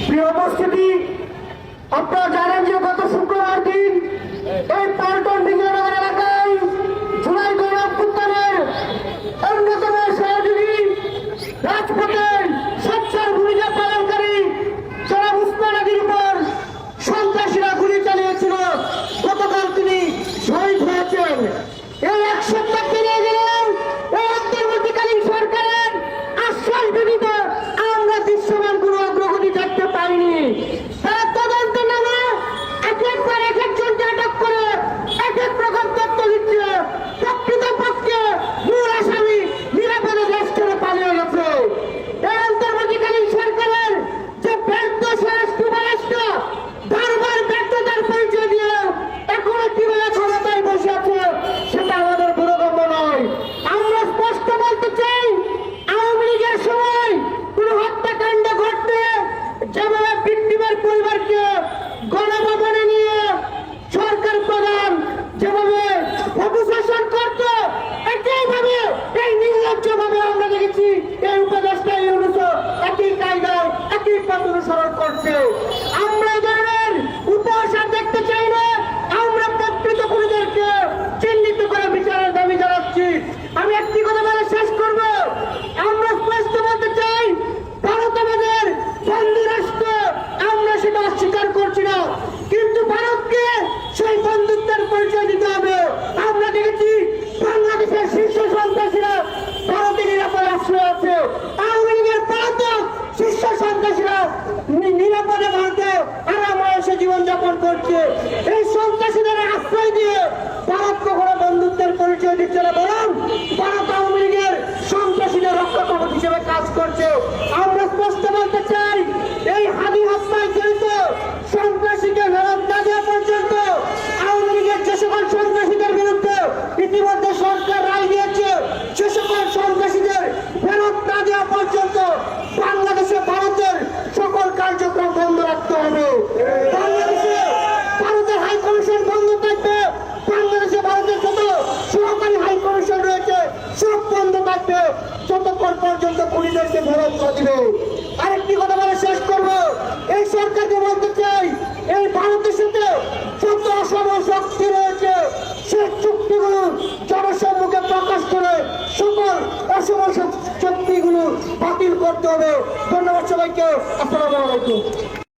প্রিয় উপস্থিতি, আপনারা জানেন যে গত শুক্রবার দিন এই পল্টন বিজয়নগর এলাকায় জুলাই গণঅভ্যুত্থানের অন্যতম সহযোগী রাজপথের স্বেচ্ছার ভূমিকা পালনকারী যারা উসমান আলীর উপর সন্ত্রাসীরা গুলি চালিয়েছিল, গতকাল তিনি শহীদ হয়েছেন। এই এক সপ্তাহ পেরিয়ে গেলেও এই অন্তর্বর্তীকালীন সরকারের আশ্বাস ব্যতীত আমরা দৃশ্যমান কোন অগ্রগতি দেখতে পাইনি। তারা তদন্ত নামে এক একবার এক একজনকে আটক করে এক এক রকম তথ্য দিচ্ছে। প্রকৃতপক্ষে মূল আসামি নিরাপদে দেশ ছেড়ে পালিয়ে গেছে। এই অন্তর্বর্তীকালীন সরকারের যে ব্যর্থ স্বরাষ্ট্র উপদেষ্টা বারবার ব্যর্থতার পরিচয় দিয়ে এখনো কিভাবে ক্ষমতায় বসে আছে সেটা আমাদের বোধগম্য নয়। আমরা স্পষ্ট বলতে চাই, আওয়ামী লীগের সময় কোন হত্যাকাণ্ড ঘটলে যেভাবে ভিক্টিমের পরিবারকে গণভবনে নিয়ে সরকার প্রধান যেভাবে অপশাসন করত, একইভাবে এই নির্লজ্জভাবে আমরা দেখেছি এই উপদেষ্টা ইউনূস একই কায়দায় একই পথ অনুসরণ করছে। আমরা এই ধরনের উপহার দেখতে চাই না। আমরা প্রকৃত খুনিদেরকে চিহ্নিত করে বিচারের দাবি জানাচ্ছি। আমি একটি কথা বলে শেষ করব। আমরা স্পষ্ট বলতে চাই, ভারত আমাদের বন্ধু রাষ্ট্র, আমরা সেটা অস্বীকার করছি না, কিন্তু ভারতকে সেই বন্ধুত্বের পরিচয় দিতে হবে। আমরা দেখেছি বাংলাদেশের শীর্ষ সন্ত্রাসীরা ভারতে নিরাপদ আশ্রয় আছে। আওয়ামী লীগের পলাতক শীর্ষ সন্ত্রাসীরা নিরাপদে ভারতে আরামে জীবনযাপন করছে। এই সন্ত্রাসীদের আশ্রয় দিয়ে ভারত কখনো বন্ধুত্বের পরিচয় দিচ্ছে না, বরং ভারত আওয়ামী লীগের সন্ত্রাসীদের রক্ষাকবচ হিসেবে কাজ করছে। আমরা স্পষ্ট বলতে চাই, এই হাদি হত্যায় জড়িত সন্ত্রাসীকে ফেরত না দেওয়া পর্যন্ত, আওয়ামী লীগের যে সকল সন্ত্রাসীদের বিরুদ্ধে ইতিমধ্যে সরকার রায় দিয়েছে, সে সকল সন্ত্রাসীদের ফেরত না দেওয়া পর্যন্ত বাংলাদেশে ভারতের সকল কার্যক্রম বন্ধ রাখতে হবে। বাংলাদেশে ভারতের হাই কমিশন বন্ধ থাকবে। বাংলাদেশে ভারতের যত সহকারী হাই কমিশন রয়েছে সব বন্ধ থাকবে যতক্ষণ পর্যন্ত খুনিদেরকে ফেরত না দিবে। আরেকটি কথা বলে শেষ করবো, এই সরকারকে বলতে চাই, এই ভারতের সাথে যত অসম শক্তি রয়েছে সেই চুক্তিগুলো জনসম্মুখে প্রকাশ করে সকল অসম শক্তিগুলো বাতিল করতে হবে। ধন্যবাদ সবাইকে। আসসালামু আলাইকুম।